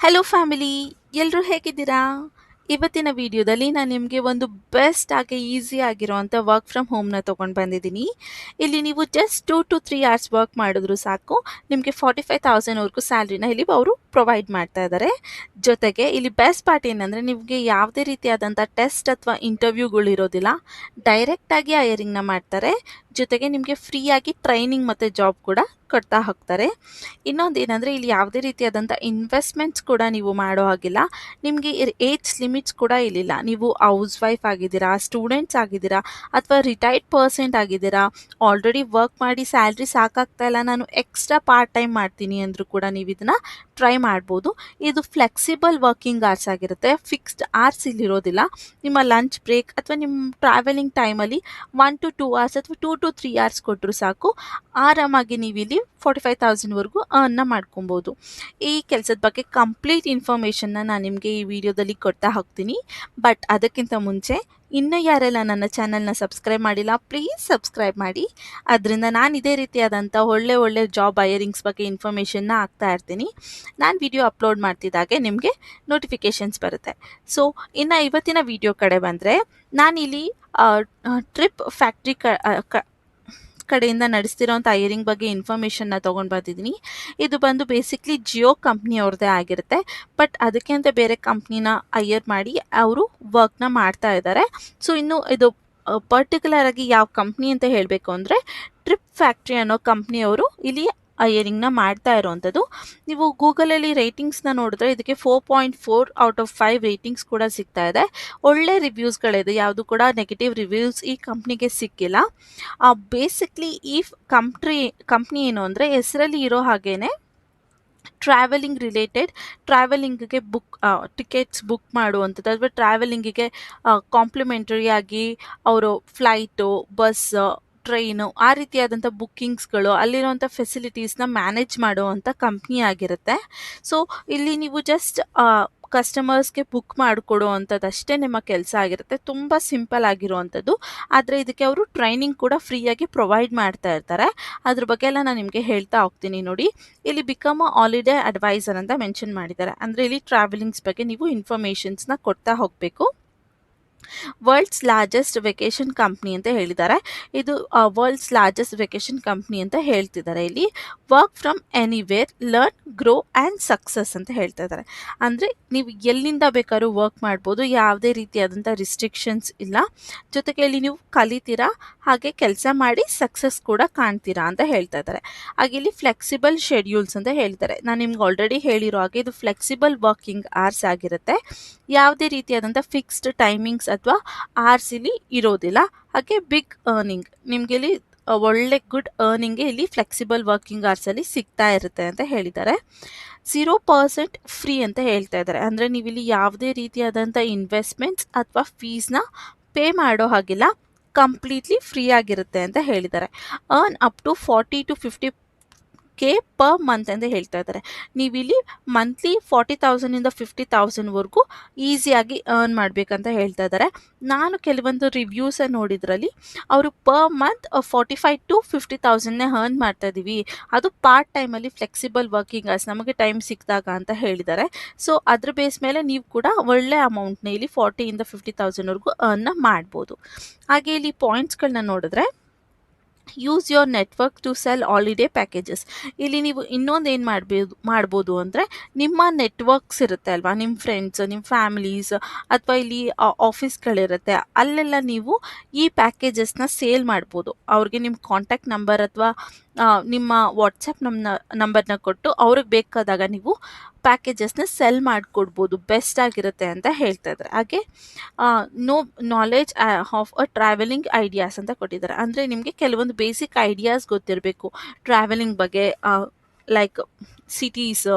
Hello family, ಎಲ್ಲರೂ ಹೇಗಿದ್ದೀರಾ? ಇವತ್ತಿನ ವಿಡಿಯೋದಲ್ಲಿ ನಾನು ನಿಮಗೆ ಒಂದು ಬೆಸ್ಟ್ ಆಗಿ ಈಸಿ ಆಗಿರೋವಂಥ ವರ್ಕ್ ಫ್ರಮ್ ಹೋಮ್ನ ತೊಗೊಂಡು ಬಂದಿದ್ದೀನಿ. ಇಲ್ಲಿ ನೀವು ಜಸ್ಟ್ 2 to 3 hours ವರ್ಕ್ ಮಾಡಿದ್ರು ಸಾಕು, ನಿಮಗೆ 45,000ವರೆಗೂ ಸ್ಯಾಲ್ರಿನ ಇಲ್ಲಿ ಅವರು ಪ್ರೊವೈಡ್ ಮಾಡ್ತಾ ಇದ್ದಾರೆ. ಜೊತೆಗೆ ಇಲ್ಲಿ ಬೆಸ್ಟ್ ಪಾರ್ಟ್ ಏನಂದರೆ, ನಿಮಗೆ ಯಾವುದೇ ರೀತಿಯಾದಂಥ ಟೆಸ್ಟ್ ಅಥವಾ ಇಂಟರ್ವ್ಯೂಗಳು ಇರೋದಿಲ್ಲ, ಡೈರೆಕ್ಟಾಗಿ ಹೈರಿಂಗ್ನ ಮಾಡ್ತಾರೆ. ಜೊತೆಗೆ ನಿಮಗೆ ಫ್ರೀಯಾಗಿ ಟ್ರೈನಿಂಗ್ ಮತ್ತು ಜಾಬ್ ಕೂಡ ಕೊಡ್ತಾ ಹೋಗ್ತಾರೆ. ಇನ್ನೊಂದು ಏನಂದರೆ, ಇಲ್ಲಿ ಯಾವುದೇ ರೀತಿಯಾದಂಥ ಇನ್ವೆಸ್ಟ್ಮೆಂಟ್ಸ್ ಕೂಡ ನೀವು ಮಾಡೋ ಹಾಗಿಲ್ಲ. ನಿಮಗೆ ಏಜ್ ಲಿಮಿಟ್ಸ್ ಕೂಡ ಇಲ್ಲಿಲ್ಲ. ನೀವು ಹೌಸ್ ವೈಫ್ ಆಗಿದ್ದೀರಾ, ಸ್ಟೂಡೆಂಟ್ಸ್ ಆಗಿದ್ದೀರಾ, ಅಥವಾ ರಿಟೈರ್ಡ್ ಪರ್ಸೆಂಟ್ ಆಗಿದ್ದೀರಾ, ಆಲ್ರೆಡಿ ವರ್ಕ್ ಮಾಡಿ ಸ್ಯಾಲ್ರಿ ಸಾಕಾಗ್ತಾ ಇಲ್ಲ, ನಾನು ಎಕ್ಸ್ಟ್ರಾ ಪಾರ್ಟ್ ಟೈಮ್ ಮಾಡ್ತೀನಿ ಅಂದರೂ ಕೂಡ ನೀವು ಇದನ್ನು ಟ್ರೈ ಮಾಡ್ಬೋದು. ಇದು ಫ್ಲೆಕ್ಸಿಬಲ್ ವರ್ಕಿಂಗ್ ಅವರ್ಸ್ ಆಗಿರುತ್ತೆ, ಫಿಕ್ಸ್ಡ್ ಅವರ್ಸ್ ಇಲ್ಲಿರೋದಿಲ್ಲ. ನಿಮ್ಮ ಲಂಚ್ ಬ್ರೇಕ್ ಅಥವಾ ನಿಮ್ಮ ಟ್ರಾವೆಲಿಂಗ್ ಟೈಮಲ್ಲಿ 1 to 2 hours ಅಥವಾ 2 to 3 hours ಕೊಟ್ಟರು ಸಾಕು, ಆರಾಮಾಗಿ ನೀವು ಇಲ್ಲಿ 45,000ವರೆಗೂ ಅರ್ನ್ನ ಮಾಡ್ಕೊಬೋದು. ಈ ಕೆಲಸದ ಬಗ್ಗೆ ಕಂಪ್ಲೀಟ್ ಇನ್ಫಾರ್ಮೇಷನ್ನ ನಾನು ನಿಮಗೆ ಈ ವಿಡಿಯೋದಲ್ಲಿ ಕೊಡ್ತಾ ಹೋಗ್ತೀನಿ. ಬಟ್ ಅದಕ್ಕಿಂತ ಮುಂಚೆ ಇನ್ನೂ ಯಾರೆಲ್ಲ ನನ್ನ ಚಾನಲ್ನ ಸಬ್ಸ್ಕ್ರೈಬ್ ಮಾಡಿಲ್ಲ, ಪ್ಲೀಸ್ ಸಬ್ಸ್ಕ್ರೈಬ್ ಮಾಡಿ. ಅದರಿಂದ ನಾನು ಇದೇ ರೀತಿಯಾದಂಥ ಒಳ್ಳೆ ಜಾಬ್ ಹೈರಿಂಗ್ಸ್ ಬಗ್ಗೆ ಇನ್ಫಾರ್ಮೇಷನ್ನ ಹಾಕ್ತಾ ಇರ್ತೀನಿ. ನಾನು ವಿಡಿಯೋ ಅಪ್ಲೋಡ್ ಮಾಡ್ತಿದ್ದಾಗೆ ನಿಮಗೆ ನೋಟಿಫಿಕೇಷನ್ಸ್ ಬರುತ್ತೆ. ಸೊ ಇನ್ನು ಇವತ್ತಿನ ವಿಡಿಯೋ ಕಡೆ ಬಂದರೆ, ನಾನಿಲ್ಲಿ ಟ್ರಿಪ್ ಫ್ಯಾಕ್ಟ್ರಿ ಕಡೆಯಿಂದ ನಡೆಸ್ತಿರೋಂಥ ಹೈರಿಂಗ್ ಬಗ್ಗೆ ಇನ್ಫಾರ್ಮೇಷನ್ನ ತೊಗೊಂಡು ಬಂದಿದ್ದೀನಿ. ಇದು ಬಂದು ಬೇಸಿಕ್ಲಿ ಜಿಯೋ ಕಂಪ್ನಿಯವ್ರದ್ದೇ ಆಗಿರುತ್ತೆ. ಬಟ್ ಅದಕ್ಕೆ ಅಂತ ಬೇರೆ ಕಂಪ್ನಿನ ಹೈಯರ್ ಮಾಡಿ ಅವರು ವರ್ಕ್ನ ಮಾಡ್ತಾ ಇದ್ದಾರೆ. ಸೊ ಇನ್ನು ಇದು ಪರ್ಟಿಕ್ಯುಲರ್ ಆಗಿ ಯಾವ ಕಂಪ್ನಿ ಅಂತ ಹೇಳಬೇಕು ಅಂದರೆ, ಟ್ರಿಪ್ ಫ್ಯಾಕ್ಟ್ರಿ ಅನ್ನೋ ಕಂಪ್ನಿಯವರು ಇಲ್ಲಿ ಹೈಯರಿಂಗ್ನ ಮಾಡ್ತಾ ಇರೋವಂಥದ್ದು. ನೀವು ಗೂಗಲಲ್ಲಿ ರೇಟಿಂಗ್ಸ್ನ ನೋಡಿದ್ರೆ ಇದಕ್ಕೆ 4.4/5 ರೇಟಿಂಗ್ಸ್ ಕೂಡ ಸಿಗ್ತಾ ಇದೆ. ಒಳ್ಳೆ ರಿವ್ಯೂಸ್ಗಳಿದೆ, ಯಾವುದು ಕೂಡ ನೆಗೆಟಿವ್ ರಿವ್ಯೂಸ್ ಈ ಕಂಪ್ನಿಗೆ ಸಿಕ್ಕಿಲ್ಲ. ಬೇಸಿಕ್ಲಿ ಈ ಕಂಪ್ನಿ ಏನು ಅಂದರೆ, ಹೆಸರಲ್ಲಿ ಇರೋ ಹಾಗೇನೆ ಟ್ರಾವೆಲಿಂಗ್ ರಿಲೇಟೆಡ್, ಟ್ರಾವೆಲಿಂಗಿಗೆ ಟಿಕೆಟ್ಸ್ ಬುಕ್ ಮಾಡುವಂಥದ್ದು, ಅಥವಾ ಟ್ರಾವೆಲಿಂಗಿಗೆ ಕಾಂಪ್ಲಿಮೆಂಟರಿ ಆಗಿ ಅವರು ಫ್ಲೈಟು, ಬಸ್, ಟ್ರೈನು ಆ ರೀತಿಯಾದಂಥ ಬುಕ್ಕಿಂಗ್ಸ್ಗಳು, ಅಲ್ಲಿರುವಂಥ ಫೆಸಿಲಿಟೀಸ್ನ ಮ್ಯಾನೇಜ್ ಮಾಡುವಂಥ ಕಂಪ್ನಿ ಆಗಿರುತ್ತೆ. ಸೊ ಇಲ್ಲಿ ನೀವು ಜಸ್ಟ್ ಕಸ್ಟಮರ್ಸ್ಗೆ ಬುಕ್ ಮಾಡಿಕೊಡೋ ಅಂಥದ್ದಷ್ಟೇ ನಿಮ್ಮ ಕೆಲಸ ಆಗಿರುತ್ತೆ. ತುಂಬ ಸಿಂಪಲ್ ಆಗಿರುವಂಥದ್ದು. ಆದರೆ ಇದಕ್ಕೆ ಅವರು ಟ್ರೈನಿಂಗ್ ಕೂಡ ಫ್ರೀಯಾಗಿ ಪ್ರೊವೈಡ್ ಮಾಡ್ತಾ ಇರ್ತಾರೆ. ಅದ್ರ ಬಗ್ಗೆ ಎಲ್ಲ ನಾನು ನಿಮಗೆ ಹೇಳ್ತಾ ಹೋಗ್ತೀನಿ. ನೋಡಿ, ಇಲ್ಲಿ ಬಿಕಮ್ ಅ ಹಾಲಿಡೇ ಅಡ್ವೈಸರ್ ಅಂತ ಮೆನ್ಷನ್ ಮಾಡಿದ್ದಾರೆ. ಅಂದರೆ ಇಲ್ಲಿ ಟ್ರಾವೆಲಿಂಗ್ಸ್ ಬಗ್ಗೆ ನೀವು ಇನ್ಫಾರ್ಮೇಷನ್ಸ್ನ ಕೊಡ್ತಾ ಹೋಗಬೇಕು. ವರ್ಲ್ಡ್ಸ್ ಲಾರ್ಜೆಸ್ಟ್ ವೆಕೇಷನ್ ಕಂಪ್ನಿ ಅಂತ ಹೇಳಿದ್ದಾರೆ. ಇದು ವರ್ಲ್ಡ್ಸ್ ಲಾರ್ಜೆಸ್ಟ್ ವೆಕೇಷನ್ ಕಂಪ್ನಿ ಅಂತ ಹೇಳ್ತಿದ್ದಾರೆ. ಇಲ್ಲಿ work from anywhere, learn, grow and success ಅಂತ ಹೇಳ್ತಾ ಇದ್ದಾರೆ. ಅಂದರೆ ನೀವು ಎಲ್ಲಿಂದ ಬೇಕಾದ್ರೂ ವರ್ಕ್ ಮಾಡ್ಬೋದು, ಯಾವುದೇ ರೀತಿಯಾದಂಥ ರಿಸ್ಟ್ರಿಕ್ಷನ್ಸ್ ಇಲ್ಲ. ಜೊತೆಗೆ ಇಲ್ಲಿ ನೀವು ಕಲಿತೀರಾ, ಹಾಗೆ ಕೆಲಸ ಮಾಡಿ ಸಕ್ಸಸ್ ಕೂಡ ಕಾಣ್ತೀರಾ ಅಂತ ಹೇಳ್ತಾ ಇದ್ದಾರೆ. ಹಾಗೆ ಇಲ್ಲಿ ಫ್ಲೆಕ್ಸಿಬಲ್ ಶೆಡ್ಯೂಲ್ಸ್ ಅಂತ ಹೇಳ್ತಾರೆ. ನಾನು ನಿಮ್ಗೆ ಆಲ್ರೆಡಿ ಹೇಳಿರೋ ಹಾಗೆ ಇದು ಫ್ಲೆಕ್ಸಿಬಲ್ ವರ್ಕಿಂಗ್ ಅವರ್ಸ್ ಆಗಿರುತ್ತೆ. ಯಾವುದೇ ರೀತಿಯಾದಂಥ ಫಿಕ್ಸ್ಡ್ ಟೈಮಿಂಗ್ಸ್ ಅಥವಾ ಅವರ್ಸ್ ಇಲ್ಲಿ ಇರೋದಿಲ್ಲ. ಹಾಗೆ ಬಿಗ್ ಅರ್ನಿಂಗ್, ನಿಮಗೆ ಇಲ್ಲಿ ಒಳ್ಳೆ ಗುಡ್ ಅರ್ನಿಂಗ್ಗೆ ಇಲ್ಲಿ ಫ್ಲೆಕ್ಸಿಬಲ್ ವರ್ಕಿಂಗ್ ಅವರ್ಸಲ್ಲಿ ಸಿಗ್ತಾ ಇರುತ್ತೆ ಅಂತ ಹೇಳಿದ್ದಾರೆ. 0% ಫ್ರೀ ಅಂತ ಹೇಳ್ತಾ ಇದ್ದಾರೆ. ಅಂದರೆ ನೀವಿಲ್ಲಿ ಯಾವುದೇ ರೀತಿಯಾದಂಥ ಇನ್ವೆಸ್ಟ್ಮೆಂಟ್ಸ್ ಅಥವಾ ಫೀಸ್ನ ಪೇ ಮಾಡೋ ಹಾಗಿಲ್ಲ, ಕಂಪ್ಲೀಟ್ಲಿ ಫ್ರೀ ಆಗಿರುತ್ತೆ ಅಂತ ಹೇಳಿದ್ದಾರೆ. Earn up to 40 to 50K per month ಅಂತ ಹೇಳ್ತಾ ಇದ್ದಾರೆ. ನೀವಿಲ್ಲಿ ಮಂತ್ಲಿ 40,000ಇಂದ 50,000ವರೆಗೂ ಈಸಿಯಾಗಿ ಅರ್ನ್ ಮಾಡಬೇಕಂತ ಹೇಳ್ತಾ ಇದ್ದಾರೆ. ನಾನು ಕೆಲವೊಂದು ರಿವ್ಯೂಸ ನೋಡಿದ್ರಲ್ಲಿ ಅವರು ಪರ್ ಮಂತ್ 45,000 to 50,000ನೇ ಅರ್ನ್ ಮಾಡ್ತಾ ಇದ್ದೀವಿ, ಅದು ಪಾರ್ಟ್ ಟೈಮಲ್ಲಿ ಫ್ಲೆಕ್ಸಿಬಲ್ ವರ್ಕಿಂಗ್ ಅವರ್ಸ್ ನಮಗೆ ಟೈಮ್ ಸಿಕ್ಕಿದಾಗ ಅಂತ ಹೇಳಿದ್ದಾರೆ. ಸೊ ಅದ್ರ ಬೇಸ್ ಮೇಲೆ ನೀವು ಕೂಡ ಒಳ್ಳೆ ಅಮೌಂಟ್ನ ಇಲ್ಲಿ 40ಇಂದ 50,000ವರೆಗೂ ಅರ್ನ್ನ ಮಾಡ್ಬೋದು. ಹಾಗೆ ಇಲ್ಲಿ ಪಾಯಿಂಟ್ಸ್ಗಳನ್ನ ನೋಡಿದ್ರೆ, use your network to sell holiday packages. ಇಲ್ಲಿ ನೀವು ಇನ್ನೊಂದು ಏನು ಮಾಡ್ಬೋದು ಅಂದರೆ, ನಿಮ್ಮ ನೆಟ್ವರ್ಕ್ಸ್ ಇರುತ್ತೆ ಅಲ್ವಾ, ನಿಮ್ಮ ಫ್ರೆಂಡ್ಸ್, ನಿಮ್ಮ ಫ್ಯಾಮಿಲೀಸ್, ಅಥವಾ ಇಲ್ಲಿ ಆಫೀಸ್ಗಳಿರುತ್ತೆ, ಅಲ್ಲೆಲ್ಲ ನೀವು ಈ ಪ್ಯಾಕೇಜಸ್ನ ಸೇಲ್ ಮಾಡ್ಬೋದು. ಅವ್ರಿಗೆ ನಿಮ್ಮ ಕಾಂಟ್ಯಾಕ್ಟ್ ನಂಬರ್ ಅಥವಾ ನಿಮ್ಮ ವಾಟ್ಸಪ್ ನಂಬರ್ನ ಕೊಟ್ಟು ಅವ್ರಿಗೆ ಬೇಕಾದಾಗ ನೀವು ಪ್ಯಾಕೇಜಸ್ನ ಸೆಲ್ ಮಾಡಿಕೊಡ್ಬೋದು. ಬೆಸ್ಟ್ ಆಗಿರುತ್ತೆ ಅಂತ ಹೇಳ್ತಾ ಇದ್ದಾರೆ. ಹಾಗೆ no knowledge of a traveling ideas ಅಂತ ಕೊಟ್ಟಿದ್ದಾರೆ. ಅಂದರೆ ನಿಮಗೆ ಕೆಲವೊಂದು ಬೇಸಿಕ್ ಐಡಿಯಾಸ್ ಗೊತ್ತಿರಬೇಕು ಟ್ರಾವೆಲಿಂಗ್ ಬಗ್ಗೆ. ಲೈಕ್ ಸಿಟೀಸ್,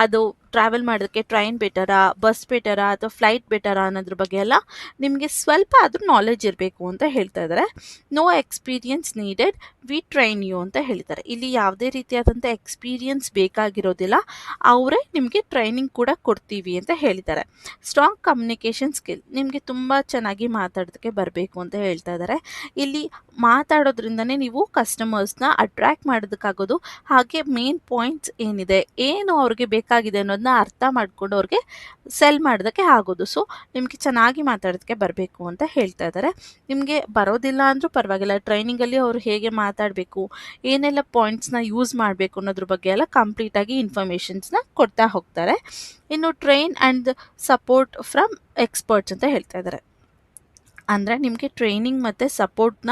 ಅದು ಟ್ರಾವೆಲ್ ಮಾಡೋದಕ್ಕೆ ಟ್ರೈನ್ ಬೆಟರಾ, ಬಸ್ ಬೆಟರಾ, ಅಥವಾ ಫ್ಲೈಟ್ ಬೆಟರಾ ಅನ್ನೋದ್ರ ಬಗ್ಗೆ ಎಲ್ಲ ನಿಮಗೆ ಸ್ವಲ್ಪ ಆದರೂ ನಾಲೆಡ್ಜ್ ಇರಬೇಕು ಅಂತ ಹೇಳ್ತಾ ಇದ್ದಾರೆ. No experience needed, we train you ಅಂತ ಹೇಳಿದ್ದಾರೆ. ಇಲ್ಲಿ ಯಾವುದೇ ರೀತಿಯಾದಂಥ ಎಕ್ಸ್ಪೀರಿಯನ್ಸ್ ಬೇಕಾಗಿರೋದಿಲ್ಲ, ಅವರೇ ನಿಮಗೆ ಟ್ರೈನಿಂಗ್ ಕೂಡ ಕೊಡ್ತೀವಿ ಅಂತ ಹೇಳಿದ್ದಾರೆ. ಸ್ಟ್ರಾಂಗ್ ಕಮ್ಯುನಿಕೇಷನ್ ಸ್ಕಿಲ್, ನಿಮಗೆ ತುಂಬ ಚೆನ್ನಾಗಿ ಮಾತಾಡೋದಕ್ಕೆ ಬರಬೇಕು ಅಂತ ಹೇಳ್ತಾ ಇದ್ದಾರೆ. ಇಲ್ಲಿ ಮಾತಾಡೋದ್ರಿಂದನೇ ನೀವು ಕಸ್ಟಮರ್ಸ್ನ ಅಟ್ರ್ಯಾಕ್ಟ್ ಮಾಡೋದಕ್ಕಾಗೋದು. ಹಾಗೆ ಮೇನ್ ಪಾಯಿಂಟ್ಸ್ ಏನಿದೆ, ಏನು ಅವ್ರಿಗೆ ಬೇಕಾಗಿದೆ ಅನ್ನೋದನ್ನ ಅನ್ನೋದನ್ನ ಅರ್ಥ ಮಾಡ್ಕೊಂಡು ಅವ್ರಿಗೆ ಸೆಲ್ ಮಾಡೋದಕ್ಕೆ ಆಗೋದು. ಸೊ ನಿಮಗೆ ಚೆನ್ನಾಗಿ ಮಾತಾಡೋದಕ್ಕೆ ಬರಬೇಕು ಅಂತ ಹೇಳ್ತಾ ಇದ್ದಾರೆ. ನಿಮಗೆ ಬರೋದಿಲ್ಲ ಅಂದರೂ ಪರವಾಗಿಲ್ಲ, ಟ್ರೈನಿಂಗಲ್ಲಿ ಅವರು ಹೇಗೆ ಮಾತಾಡಬೇಕು, ಏನೆಲ್ಲ ಪಾಯಿಂಟ್ಸ್ನ ಯೂಸ್ ಮಾಡಬೇಕು ಅನ್ನೋದ್ರ ಬಗ್ಗೆ ಎಲ್ಲ ಕಂಪ್ಲೀಟಾಗಿ ಇನ್ಫಾರ್ಮೇಷನ್ಸ್ನ ಕೊಡ್ತಾ ಹೋಗ್ತಾರೆ. ಇನ್ನು train and support from experts ಅಂತ ಹೇಳ್ತಾ ಇದ್ದಾರೆ. ಅಂದರೆ ನಿಮಗೆ ಟ್ರೈನಿಂಗ್ ಮತ್ತು ಸಪೋರ್ಟ್ನ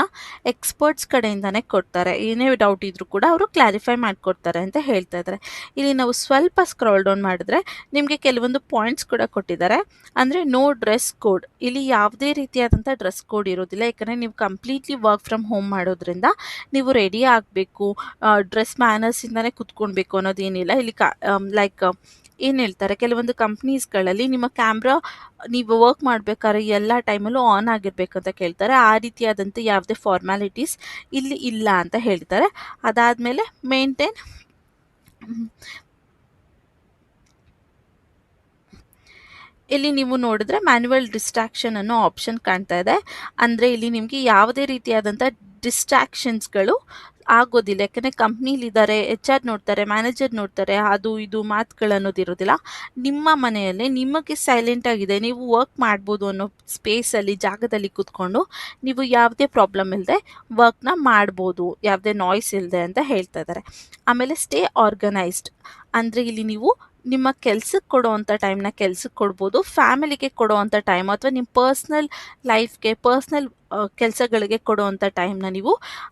ಎಕ್ಸ್ಪರ್ಟ್ಸ್ ಕಡೆಯಿಂದನೇ ಕೊಡ್ತಾರೆ. ಏನೇ ಡೌಟ್ ಇದ್ದರೂ ಕೂಡ ಅವರು ಕ್ಲಾರಿಫೈ ಮಾಡಿಕೊಡ್ತಾರೆ ಅಂತ ಹೇಳ್ತಾ ಇದ್ದಾರೆ. ಇಲ್ಲಿ ನಾವು ಸ್ವಲ್ಪ ಸ್ಕ್ರಾಲ್ ಡೌನ್ ಮಾಡಿದ್ರೆ ನಿಮಗೆ ಕೆಲವೊಂದು ಪಾಯಿಂಟ್ಸ್ ಕೂಡ ಕೊಟ್ಟಿದ್ದಾರೆ. ಅಂದರೆ ನೋ ಡ್ರೆಸ್ ಕೋಡ್, ಇಲ್ಲಿ ಯಾವುದೇ ರೀತಿಯಾದಂಥ ಡ್ರೆಸ್ ಕೋಡ್ ಇರೋದಿಲ್ಲ. ಯಾಕಂದರೆ ನೀವು ಕಂಪ್ಲೀಟ್ಲಿ ವರ್ಕ್ ಫ್ರಮ್ ಹೋಮ್ ಮಾಡೋದ್ರಿಂದ ನೀವು ರೆಡಿ ಆಗಬೇಕು, ಡ್ರೆಸ್ ಮ್ಯಾನರ್ಸಿಂದನೇ ಕುತ್ಕೊಳ್ಬೇಕು ಅನ್ನೋದೇನಿಲ್ಲ. ಇಲ್ಲಿ ಲೈಕ್ ಏನು ಹೇಳ್ತಾರೆ, ಕೆಲವೊಂದು ಕಂಪ್ನೀಸ್ಗಳಲ್ಲಿ ನಿಮ್ಮ ಕ್ಯಾಮ್ರಾ ನೀವು ವರ್ಕ್ ಮಾಡಬೇಕಾದ್ರೆ ಎಲ್ಲ ಟೈಮಲ್ಲೂ ಆನ್ ಆಗಿರಬೇಕಂತ ಕೇಳ್ತಾರೆ. ಆ ರೀತಿಯಾದಂಥ ಯಾವುದೇ ಫಾರ್ಮ್ಯಾಲಿಟೀಸ್ ಇಲ್ಲಿ ಇಲ್ಲ ಅಂತ ಹೇಳ್ತಾರೆ. ಅದಾದಮೇಲೆ ಮೇಂಟೈನ್ ಇಲ್ಲಿ ನೀವು ನೋಡಿದ್ರೆ ಮ್ಯಾನ್ಯುವಲ್ ಡಿಸ್ಟ್ರಾಕ್ಷನ್ ಅನ್ನೋ ಆಪ್ಷನ್ ಕಾಣ್ತಾ ಇದೆ. ಅಂದರೆ ಇಲ್ಲಿ ನಿಮಗೆ ಯಾವುದೇ ರೀತಿಯಾದಂಥ ಡಿಸ್ಟ್ರಾಕ್ಷನ್ಸ್ಗಳು ಆಗೋದಿಲ್ಲ. ಯಾಕಂದರೆ ಕಂಪ್ನೀಲಿದ್ದಾರೆ, HR ನೋಡ್ತಾರೆ, ಮ್ಯಾನೇಜರ್ ನೋಡ್ತಾರೆ, ಅದು ಇದು ಮಾತುಗಳು ಅನ್ನೋದಿರೋದಿಲ್ಲ. ನಿಮ್ಮ ಮನೆಯಲ್ಲೇ ನಿಮಗೆ ಸೈಲೆಂಟ್ ಆಗಿದೆ, ನೀವು ವರ್ಕ್ ಮಾಡ್ಬೋದು ಅನ್ನೋ ಸ್ಪೇಸಲ್ಲಿ, ಜಾಗದಲ್ಲಿ ಕೂತ್ಕೊಂಡು ನೀವು ಯಾವುದೇ ಪ್ರಾಬ್ಲಮ್ ಇಲ್ಲದೆ ವರ್ಕ್ನ ಮಾಡ್ಬೋದು, ಯಾವುದೇ ನಾಯ್ಸ್ ಇಲ್ಲದೆ ಅಂತ ಹೇಳ್ತಾ ಇದ್ದಾರೆ. ಆಮೇಲೆ ಸ್ಟೇ ಆರ್ಗನೈಸ್ಡ್, ಅಂದರೆ ಇಲ್ಲಿ ನೀವು ನಿಮ್ಮ ಕೆಲ್ಸಕ್ಕೆ ಕೊಡೋವಂಥ ಟೈಮ್ನ ಕೆಲ್ಸಕ್ಕೆ ಕೊಡ್ಬೋದು, ಫ್ಯಾಮಿಲಿಗೆ ಕೊಡೋವಂಥ ಟೈಮ್ ಅಥವಾ ನಿಮ್ಮ ಪರ್ಸ್ನಲ್ ಲೈಫ್ಗೆ, ಪರ್ಸ್ನಲ್ ಕೆಲಸಗಳಿಗೆ ಕೊಡುವಂಥ ಟೈಮ್ನ ನೀವು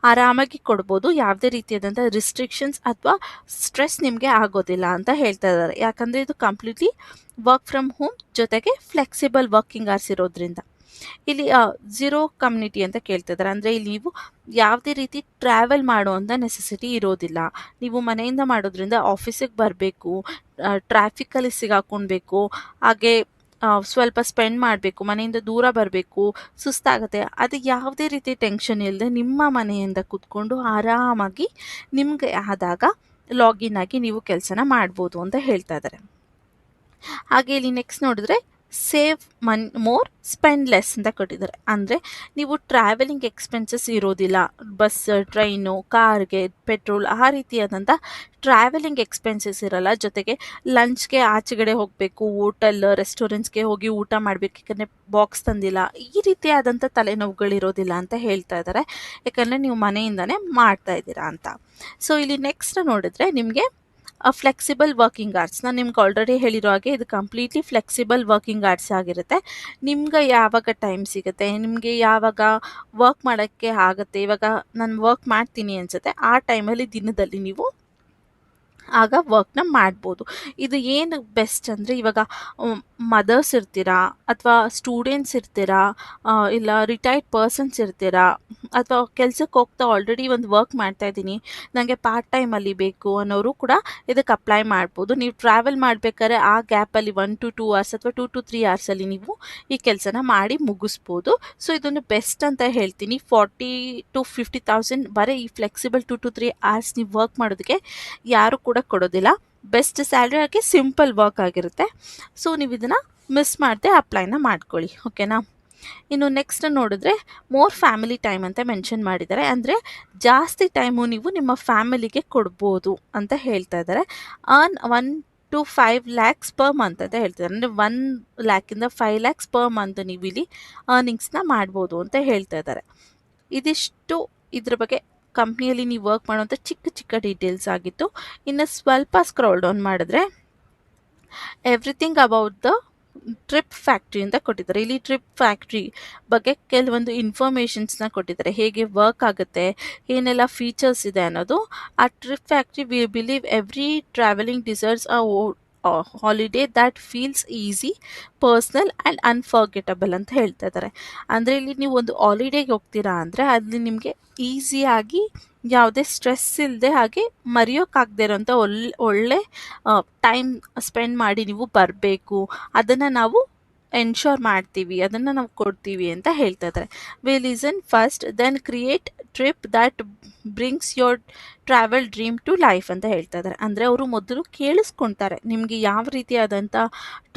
ಆರಾಮಾಗಿ ಕೊಡ್ಬೋದು. ಯಾವುದೇ ರೀತಿಯಾದಂಥ ರಿಸ್ಟ್ರಿಕ್ಷನ್ಸ್ ಅಥವಾ ಸ್ಟ್ರೆಸ್ ನಿಮಗೆ ಆಗೋದಿಲ್ಲ ಅಂತ ಹೇಳ್ತಾ ಇದ್ದಾರೆ. ಯಾಕಂದರೆ ಇದು ಕಂಪ್ಲೀಟ್ಲಿ ವರ್ಕ್ ಫ್ರಮ್ ಹೋಮ್ ಜೊತೆಗೆ ಫ್ಲೆಕ್ಸಿಬಲ್ ವರ್ಕಿಂಗ್ ಅವರ್ಸ್ ಇರೋದ್ರಿಂದ. ಇಲ್ಲಿ ಝೀರೋ ಕಮ್ಯುನಿಟಿ ಅಂತ ಕೇಳ್ತಿದ್ದಾರೆ. ಅಂದರೆ ಇಲ್ಲಿ ನೀವು ಯಾವುದೇ ರೀತಿ ಟ್ರಾವೆಲ್ ಮಾಡುವಂಥ ನೆಸೆಸಿಟಿ ಇರೋದಿಲ್ಲ. ನೀವು ಮನೆಯಿಂದ ಮಾಡೋದ್ರಿಂದ ಆಫೀಸಿಗೆ ಬರಬೇಕು, ಟ್ರಾಫಿಕಲ್ಲಿ ಸಿಗಾಕೊಳ್ಬೇಕು, ಹಾಗೆ ಸ್ವಲ್ಪ ಸ್ಪೆಂಡ್ ಮಾಡಬೇಕು, ಮನೆಯಿಂದ ದೂರ ಬರಬೇಕು, ಸುಸ್ತಾಗುತ್ತೆ. ಅದು ಯಾವುದೇ ರೀತಿ ಟೆನ್ಷನ್ ಇಲ್ಲದೆ ನಿಮ್ಮ ಮನೆಯಿಂದ ಕೂತ್ಕೊಂಡು ಆರಾಮಾಗಿ ನಿಮಗೆ ಆದಾಗ ಲಾಗಿನ್ ಆಗಿ ನೀವು ಕೆಲಸನ ಮಾಡ್ಬೋದು ಅಂತ ಹೇಳ್ತಾ ಇದ್ದಾರೆ. ಹಾಗೆ ಇಲ್ಲಿ ನೆಕ್ಸ್ಟ್ ನೋಡಿದ್ರೆ ಸೇವ್ ಮೋರ್ ಸ್ಪೆಂಡ್ ಲೆಸ್ ಅಂತ ಕೊಟ್ಟಿದ್ದಾರೆ. ಅಂದರೆ ನೀವು ಟ್ರಾವೆಲಿಂಗ್ ಎಕ್ಸ್ಪೆನ್ಸಸ್ ಇರೋದಿಲ್ಲ, ಬಸ್, ಟ್ರೈನು, ಕಾರ್ಗೆ ಪೆಟ್ರೋಲ್, ಆ ರೀತಿಯಾದಂಥ ಟ್ರಾವೆಲಿಂಗ್ ಎಕ್ಸ್ಪೆನ್ಸಸ್ ಇರಲ್ಲ. ಜೊತೆಗೆ ಲಂಚ್ಗೆ ಆಚೆಗಡೆ ಹೋಗಬೇಕು, ಹೋಟೆಲ್ ರೆಸ್ಟೋರೆಂಟ್ಸ್ಗೆ ಹೋಗಿ ಊಟ ಮಾಡಬೇಕು, ಯಾಕಂದರೆ ಬಾಕ್ಸ್ ತಂದಿಲ್ಲ, ಈ ರೀತಿಯಾದಂಥ ತಲೆನೋವುಗಳಿರೋದಿಲ್ಲ ಅಂತ ಹೇಳ್ತಾ ಇದ್ದಾರೆ. ಯಾಕಂದರೆ ನೀವು ಮನೆಯಿಂದನೇ ಮಾಡ್ತಾ ಇದ್ದೀರಾ ಅಂತ. ಸೊ ಇಲ್ಲಿ ನೆಕ್ಸ್ಟ್ ನೋಡಿದ್ರೆ ನಿಮಗೆ ಫ್ಲೆಕ್ಸಿಬಲ್ ವರ್ಕಿಂಗ್ ಅವರ್ಸ್, ನಾನು ನಿಮ್ಗೆ ಆಲ್ರೆಡಿ ಹೇಳಿರೋ ಹಾಗೆ ಇದು ಕಂಪ್ಲೀಟ್ಲಿ ಫ್ಲೆಕ್ಸಿಬಲ್ ವರ್ಕಿಂಗ್ ಅವರ್ಸ್ ಆಗಿರುತ್ತೆ. ನಿಮ್ಗೆ ಯಾವಾಗ ಟೈಮ್ ಸಿಗುತ್ತೆ, ನಿಮಗೆ ಯಾವಾಗ ವರ್ಕ್ ಮಾಡೋಕ್ಕೆ ಆಗುತ್ತೆ, ಇವಾಗ ನಾನು ವರ್ಕ್ ಮಾಡ್ತೀನಿ ಅನಿಸುತ್ತೆ, ಆ ಟೈಮಲ್ಲಿ ದಿನದಲ್ಲಿ ನೀವು ಆಗ ವರ್ಕ್ನ ಮಾಡ್ಬೋದು. ಇದು ಏನು ಬೆಸ್ಟ್ ಅಂದರೆ, ಇವಾಗ ಮದರ್ಸ್ ಇರ್ತೀರಾ, ಅಥವಾ ಸ್ಟೂಡೆಂಟ್ಸ್ ಇರ್ತೀರಾ, ಇಲ್ಲ ರಿಟೈರ್ಡ್ ಪರ್ಸನ್ಸ್ ಇರ್ತೀರಾ, ಅಥವಾ ಕೆಲ್ಸಕ್ಕೆ ಹೋಗ್ತಾ ಆಲ್ರೆಡಿ ಒಂದು ವರ್ಕ್ ಮಾಡ್ತಾಯಿದ್ದೀನಿ, ನನಗೆ ಪಾರ್ಟ್ ಟೈಮಲ್ಲಿ ಬೇಕು ಅನ್ನೋರು ಕೂಡ ಇದಕ್ಕೆ ಅಪ್ಲೈ ಮಾಡ್ಬೋದು. ನೀವು ಟ್ರಾವೆಲ್ ಮಾಡಬೇಕಾದ್ರೆ ಆ ಗ್ಯಾಪಲ್ಲಿ 1 to 2 hours ಅಥವಾ 2 to 3 hours ನೀವು ಈ ಕೆಲಸನ ಮಾಡಿ ಮುಗಿಸ್ಬೋದು. ಸೊ ಇದೊಂದು ಬೆಸ್ಟ್ ಅಂತ ಹೇಳ್ತೀನಿ. 40 to 50,000 ಬರೀ ಈ ಫ್ಲೆಕ್ಸಿಬಲ್ 2 to 3 hours ನೀವು ವರ್ಕ್ ಮಾಡೋದಕ್ಕೆ ಯಾರು ಕೂಡ ಕೊಡೋದಿಲ್ಲ. ಬೆಸ್ಟ್ ಸ್ಯಾಲ್ರಿ ಆಗಿ ಸಿಂಪಲ್ ವರ್ಕ್ ಆಗಿರುತ್ತೆ. ಸೊ ನೀವು ಇದನ್ನು ಮಿಸ್ ಮಾಡದೆ ಅಪ್ಲೈನ ಮಾಡ್ಕೊಳ್ಳಿ, ಓಕೆನಾ. ಇನ್ನು ನೆಕ್ಸ್ಟ್ ನೋಡಿದ್ರೆ ಮೋರ್ ಫ್ಯಾಮಿಲಿ ಟೈಮ್ ಅಂತ ಮೆನ್ಷನ್ ಮಾಡಿದ್ದಾರೆ. ಅಂದರೆ ಜಾಸ್ತಿ ಟೈಮು ನೀವು ನಿಮ್ಮ ಫ್ಯಾಮಿಲಿಗೆ ಕೊಡ್ಬೋದು ಅಂತ ಹೇಳ್ತಾ ಇದ್ದಾರೆ. Earn 1 to 5 lakhs per month ಅಂತ ಹೇಳ್ತಿದ್ದಾರೆ. ಅಂದರೆ 1 lakhಯಿಂದ 5 lakhs per month ನೀವು ಇಲ್ಲಿ ಅರ್ನಿಂಗ್ಸ್ನ ಮಾಡ್ಬೋದು ಅಂತ ಹೇಳ್ತಾ ಇದ್ದಾರೆ. ಇದಿಷ್ಟು ಇದ್ರ ಬಗ್ಗೆ ಕಂಪ್ನಿಯಲ್ಲಿ ನೀವು ವರ್ಕ್ ಮಾಡುವಂಥ ಚಿಕ್ಕ ಚಿಕ್ಕ ಡೀಟೇಲ್ಸ್ ಆಗಿತ್ತು. ಇನ್ನು ಸ್ವಲ್ಪ ಸ್ಕ್ರಾಲ್ ಡೌನ್ ಮಾಡಿದ್ರೆ everything about the trip factory ಅಂತ ಕೊಟ್ಟಿದ್ದಾರೆ. ಇಲ್ಲಿ ಟ್ರಿಪ್ ಫ್ಯಾಕ್ಟ್ರಿ ಬಗ್ಗೆ ಕೆಲವೊಂದು ಇನ್ಫಾರ್ಮೇಷನ್ಸ್ನ ಕೊಟ್ಟಿದ್ದಾರೆ, ಹೇಗೆ ವರ್ಕ್ ಆಗುತ್ತೆ, ಏನೆಲ್ಲ ಫೀಚರ್ಸ್ ಇದೆ ಅನ್ನೋದು. ಆ trip factory we believe every travelling deserves a holiday that feels easy, personal and unforgettable ಅಂತ ಹೇಳ್ತಾ ಇದ್ದಾರೆ. ಅಂದರೆ ಇಲ್ಲಿ ನೀವು ಒಂದು ಹಾಲಿಡೇಗೆ ಹೋಗ್ತೀರಾ ಅಂದರೆ ಅಲ್ಲಿ ನಿಮಗೆ ಈಸಿಯಾಗಿ ಯಾವುದೇ ಸ್ಟ್ರೆಸ್ ಇಲ್ಲದೆ, ಹಾಗೆ ಮರೆಯೋಕ್ಕಾಗದೇ ಇರೋಂಥ ಒಳ್ಳೆ ಟೈಮ್ ಸ್ಪೆಂಡ್ ಮಾಡಿ ನೀವು ಬರಬೇಕು, ಅದನ್ನು ನಾವು ಎನ್ಶೋರ್ ಮಾಡ್ತೀವಿ, ಅದನ್ನು ನಾವು ಕೊಡ್ತೀವಿ ಅಂತ ಹೇಳ್ತಾ ಇದ್ದಾರೆ. We listen first then create trip that brings your travel dream to life ಅಂತ ಹೇಳ್ತಾ ಇದ್ದಾರೆ. ಅಂದರೆ ಅವರು ಮೊದಲು ಕೇಳಿಸ್ಕೊಳ್ತಾರೆ ನಿಮಗೆ ಯಾವ ರೀತಿಯಾದಂಥ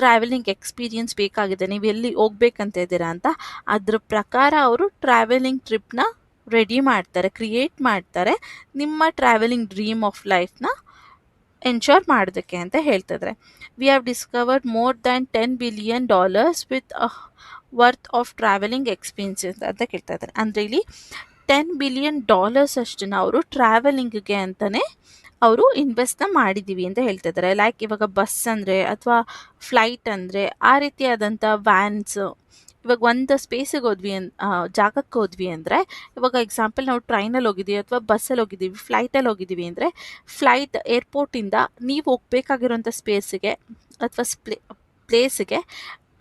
ಟ್ರಾವೆಲಿಂಗ್ ಎಕ್ಸ್ಪೀರಿಯನ್ಸ್ ಬೇಕಾಗಿದೆ, ನೀವು ಎಲ್ಲಿ ಹೋಗ್ಬೇಕಂತ ಇದ್ದೀರಾ ಅಂತ. ಅದ್ರ ಪ್ರಕಾರ ಅವರು ಟ್ರಾವೆಲಿಂಗ್ ಟ್ರಿಪ್ನ ರೆಡಿ ಮಾಡ್ತಾರೆ, ಕ್ರಿಯೇಟ್ ಮಾಡ್ತಾರೆ, ನಿಮ್ಮ ಟ್ರಾವೆಲಿಂಗ್ ಡ್ರೀಮ್ ಆಫ್ ಲೈಫ್ನ ಎನ್ಶೋರ್ ಮಾಡೋದಕ್ಕೆ ಅಂತ ಹೇಳ್ತಿದ್ರೆ. We have discovered more than $10 billion with worth of travelling expenses ಅಂತ ಕೇಳ್ತಾ ಇದ್ದಾರೆ. ಅಂದರೆ ಇಲ್ಲಿ $10 billion ಅಷ್ಟನ್ನ ಅವರು ಟ್ರಾವೆಲಿಂಗ್ಗೆ ಅಂತಲೇ ಅವರು ಇನ್ವೆಸ್ಟ್ನ ಮಾಡಿದ್ದೀವಿ ಅಂತ ಹೇಳ್ತಾ ಇದ್ದಾರೆ. ಲೈಕ್ ಇವಾಗ ಬಸ್ ಅಂದರೆ ಅಥವಾ ಫ್ಲೈಟ್ ಅಂದರೆ ಆ ರೀತಿಯಾದಂಥ ವ್ಯಾನ್ಸ್, ಇವಾಗ ಒಂದು ಸ್ಪೇಸಿಗೆ ಹೋದ್ವಿ ಜಾಗಕ್ಕೆ ಹೋದ್ವಿ ಅಂದರೆ, ಇವಾಗ ಎಕ್ಸಾಂಪಲ್ ನಾವು ಟ್ರೈನಲ್ಲಿ ಹೋಗಿದ್ದೀವಿ ಅಥವಾ ಬಸ್ಸಲ್ಲಿ ಹೋಗಿದ್ದೀವಿ, ಫ್ಲೈಟಲ್ಲಿ ಹೋಗಿದ್ದೀವಿ ಅಂದರೆ ಫ್ಲೈಟ್ ಏರ್ಪೋರ್ಟಿಂದ ನೀವು ಹೋಗ್ಬೇಕಾಗಿರೋಂಥ ಸ್ಪೇಸಿಗೆ ಅಥವಾ ಪ್ಲೇಸಿಗೆ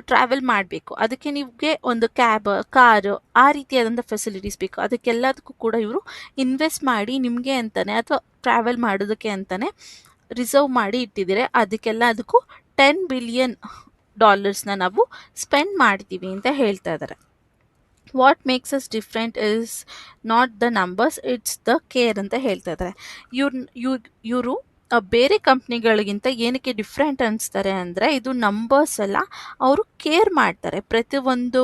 ಟ್ರಾವೆಲ್ ಮಾಡಬೇಕು. ಅದಕ್ಕೆ ನಿಮಗೆ ಒಂದು ಕ್ಯಾಬ್, ಕಾರು, ಆ ರೀತಿಯಾದಂಥ ಫೆಸಿಲಿಟೀಸ್ ಬೇಕು. ಅದಕ್ಕೆಲ್ಲದಕ್ಕೂ ಕೂಡ ಇವರು ಇನ್ವೆಸ್ಟ್ ಮಾಡಿ ನಿಮಗೆ ಅಂತಲೇ ಅಥವಾ ಟ್ರಾವೆಲ್ ಮಾಡೋದಕ್ಕೆ ರಿಸರ್ವ್ ಮಾಡಿ ಇಟ್ಟಿದ್ದೀರಿ. ಅದಕ್ಕೂ $10 billion ನಾವು ಸ್ಪೆಂಡ್ ಮಾಡ್ತೀವಿ ಅಂತ ಹೇಳ್ತಾ ಇದ್ದಾರೆ. What makes us different is not the numbers, it's the care ಅಂತ ಹೇಳ್ತಾ ಇದ್ದಾರೆ. ಇವರು ಬೇರೆ ಕಂಪ್ನಿಗಳಿಗಿಂತ ಏನಕ್ಕೆ ಡಿಫ್ರೆಂಟ್ ಅನಿಸ್ತಾರೆ ಅಂದರೆ, ಇದು ನಂಬರ್ಸ್ ಅಲ್ಲ, ಅವರು ಕೇರ್ ಮಾಡ್ತಾರೆ. ಪ್ರತಿಯೊಂದು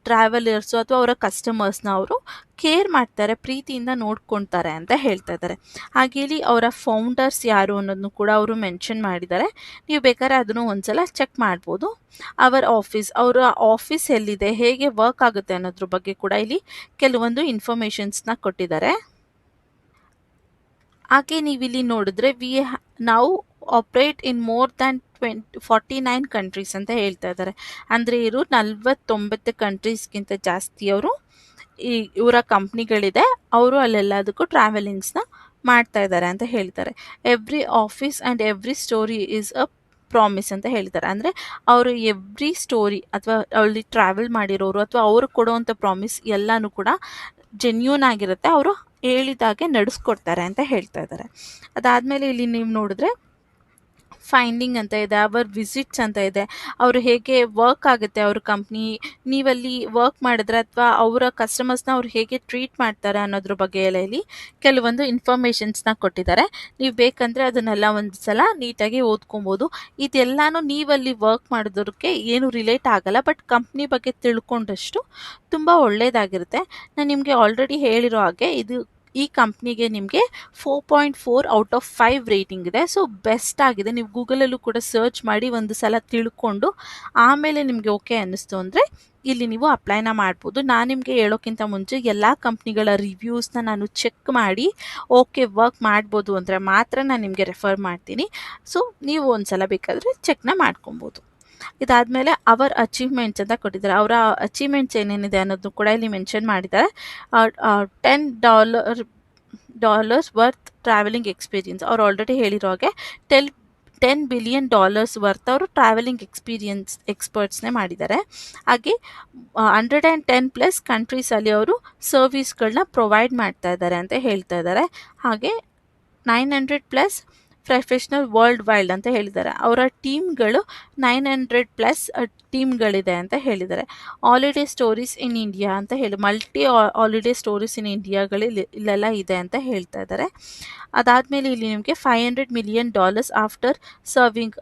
ಟ್ರಾವೆಲರ್ಸು ಅಥವಾ ಅವರ ಕಸ್ಟಮರ್ಸ್ನ ಅವರು ಕೇರ್ ಮಾಡ್ತಾರೆ, ಪ್ರೀತಿಯಿಂದ ನೋಡ್ಕೊಳ್ತಾರೆ ಅಂತ ಹೇಳ್ತಾ ಇದ್ದಾರೆ. ಹಾಗೆ ಇಲ್ಲಿ ಅವರ ಫೌಂಡರ್ಸ್ ಯಾರು ಅನ್ನೋದನ್ನು ಕೂಡ ಅವರು ಮೆನ್ಷನ್ ಮಾಡಿದ್ದಾರೆ. ನೀವು ಬೇಕಾದ್ರೆ ಅದನ್ನು ಒಂದ್ಸಲ ಚೆಕ್ ಮಾಡ್ಬೋದು. ಅವರ ಆಫೀಸ್ ಎಲ್ಲಿದೆ, ಹೇಗೆ ವರ್ಕ್ ಆಗುತ್ತೆ ಅನ್ನೋದ್ರ ಬಗ್ಗೆ ಕೂಡ ಇಲ್ಲಿ ಕೆಲವೊಂದು ಇನ್ಫಾರ್ಮೇಷನ್ಸ್ನ ಕೊಟ್ಟಿದ್ದಾರೆ. ಹಾಗೆ ನೀವಿಲ್ಲಿ ನೋಡಿದ್ರೆ ನಾವು operate in more than 49 countries ಅಂತ ಹೇಳ್ತಾ ಇದ್ದಾರೆ. ಅಂದರೆ ಇವರು 49 ಕಂಟ್ರೀಸ್ಗಿಂತ ಜಾಸ್ತಿ ಇವರ ಕಂಪ್ನಿಗಳಿದೆ. ಅವರು ಅಲ್ಲೆಲ್ಲದಕ್ಕೂ ಟ್ರಾವೆಲಿಂಗ್ಸ್ನ ಮಾಡ್ತಾ ಇದ್ದಾರೆ ಅಂತ ಹೇಳ್ತಾರೆ. Every office and every story is a promise ಅಂತ ಹೇಳ್ತಾರೆ. ಅಂದರೆ ಅವರು ಎವ್ರಿ ಸ್ಟೋರಿ ಅಥವಾ ಅಲ್ಲಿ ಟ್ರಾವೆಲ್ ಮಾಡಿರೋರು ಅಥವಾ ಅವರು ಕೊಡುವಂಥ ಪ್ರಾಮಿಸ್ ಎಲ್ಲನೂ ಕೂಡ ಜೆನ್ಯೂನ್ ಆಗಿರುತ್ತೆ. ಅವರು ಹೇಳಿದಾಗೆ ನಡೆಸ್ಕೊಡ್ತಾರೆ ಅಂತ ಹೇಳ್ತಾ ಇದ್ದಾರೆ. ಅದಾದಮೇಲೆ ಇಲ್ಲಿ ನೀವು ನೋಡಿದ್ರೆ ಫೈಂಡಿಂಗ್ ಅಂತ ಇದೆ, ಅವರ್ ವಿಸಿಟ್ಸ್ ಅಂತ ಇದೆ. ಅವರು ಹೇಗೆ ವರ್ಕ್ ಆಗುತ್ತೆ ಅವ್ರ ಕಂಪ್ನಿ, ನೀವಲ್ಲಿ ವರ್ಕ್ ಮಾಡಿದ್ರೆ ಅಥವಾ ಅವರ ಕಸ್ಟಮರ್ಸ್ನ ಅವ್ರು ಹೇಗೆ ಟ್ರೀಟ್ ಮಾಡ್ತಾರೆ ಅನ್ನೋದ್ರ ಬಗ್ಗೆ ಎಲ್ಲ ಇಲ್ಲಿ ಕೆಲವೊಂದು ಇನ್ಫಾರ್ಮೇಷನ್ಸ್ನ ಕೊಟ್ಟಿದ್ದಾರೆ. ನೀವು ಬೇಕಂದರೆ ಅದನ್ನೆಲ್ಲ ಒಂದು ಸಲ ನೀಟಾಗಿ ಓದ್ಕೊಬೋದು. ಇದೆಲ್ಲನೂ ನೀವಲ್ಲಿ ವರ್ಕ್ ಮಾಡೋದಕ್ಕೆ ಏನು ರಿಲೇಟ್ ಆಗಲ್ಲ, ಬಟ್ ಕಂಪ್ನಿ ಬಗ್ಗೆ ತಿಳ್ಕೊಂಡಷ್ಟು ತುಂಬ ಒಳ್ಳೆಯದಾಗಿರುತ್ತೆ. ನಾನು ನಿಮಗೆ ಆಲ್ರೆಡಿ ಹೇಳಿರೋ ಹಾಗೆ ಈ ಕಂಪ್ನಿಗೆ ನಿಮಗೆ 4.4 ಔಟ್ ಆಫ್ 5 ರೇಟಿಂಗ್ ಇದೆ. ಸೊ ಬೆಸ್ಟ್ ಆಗಿದೆ. ನೀವು ಗೂಗಲಲ್ಲೂ ಕೂಡ ಸರ್ಚ್ ಮಾಡಿ ಒಂದು ಸಲ ತಿಳ್ಕೊಂಡು ಆಮೇಲೆ ನಿಮಗೆ ಓಕೆ ಅನ್ನಿಸ್ತು ಅಂದರೆ ಇಲ್ಲಿ ನೀವು ಅಪ್ಲೈನ ಮಾಡ್ಬೋದು. ನಾನು ನಿಮಗೆ ಹೇಳೋಕ್ಕಿಂತ ಮುಂಚೆ ಎಲ್ಲ ಕಂಪ್ನಿಗಳ ರಿವ್ಯೂಸ್ನ ನಾನು ಚೆಕ್ ಮಾಡಿ ಓಕೆ ವರ್ಕ್ ಮಾಡ್ಬೋದು ಅಂದರೆ ಮಾತ್ರ ನಾನು ನಿಮಗೆ ರೆಫರ್ ಮಾಡ್ತೀನಿ. ಸೊ ನೀವು ಒಂದು ಸಲ ಬೇಕಾದರೆ ಚೆಕ್ನ ಮಾಡ್ಕೊಬೋದು. ಇದಾದಮೇಲೆ ಅವರ್ ಅಚೀವ್ಮೆಂಟ್ಸ್ ಅಂತ ಕೊಟ್ಟಿದ್ದಾರೆ. ಅವರ ಅಚೀವ್ಮೆಂಟ್ಸ್ ಏನೇನಿದೆ ಅನ್ನೋದು ಕೂಡ ಇಲ್ಲಿ ಮೆನ್ಷನ್ ಮಾಡಿದ್ದಾರೆ. $10 ವರ್ತ್ ಟ್ರಾವೆಲಿಂಗ್ ಎಕ್ಸ್ಪೀರಿಯನ್ಸ್, ಅವ್ರು ಆಲ್ರೆಡಿ ಹೇಳಿರೋ ಹಾಗೆ $10 billion ವರ್ತ್ ಅವರು ಟ್ರಾವೆಲಿಂಗ್ ಎಕ್ಸ್ಪರ್ಟ್ಸ್ನೇ ಮಾಡಿದ್ದಾರೆ. ಹಾಗೆ 110+ ಕಂಟ್ರೀಸಲ್ಲಿ ಅವರು ಸರ್ವಿಸ್ಗಳನ್ನ ಪ್ರೊವೈಡ್ ಮಾಡ್ತಾ ಇದ್ದಾರೆ ಅಂತ ಹೇಳ್ತಾ ಇದ್ದಾರೆ. ಹಾಗೆ 900+ ಪ್ರೊಫೆಷ್ನಲ್ ವರ್ಲ್ಡ್ ವೈಲ್ಡ್ ಅಂತ ಹೇಳಿದ್ದಾರೆ. ಅವರ ಟೀಮ್ಗಳು 900+ ಟೀಮ್ಗಳಿದೆ ಅಂತ ಹೇಳಿದ್ದಾರೆ. ಹಾಲಿಡೇ ಸ್ಟೋರೀಸ್ ಇನ್ ಇಂಡಿಯಾ ಅಂತ ಮಲ್ಟಿ ಹಾಲಿಡೇ ಸ್ಟೋರೀಸ್ ಇನ್ ಇಂಡಿಯಾಗಳಲ್ಲಿ ಇಲ್ಲೆಲ್ಲ ಇದೆ ಅಂತ ಹೇಳ್ತಾ ಇದ್ದಾರೆ. ಅದಾದಮೇಲೆ ಇಲ್ಲಿ ನಿಮಗೆ $500 million ಆಫ್ಟರ್ ಸರ್ವಿಂಗ್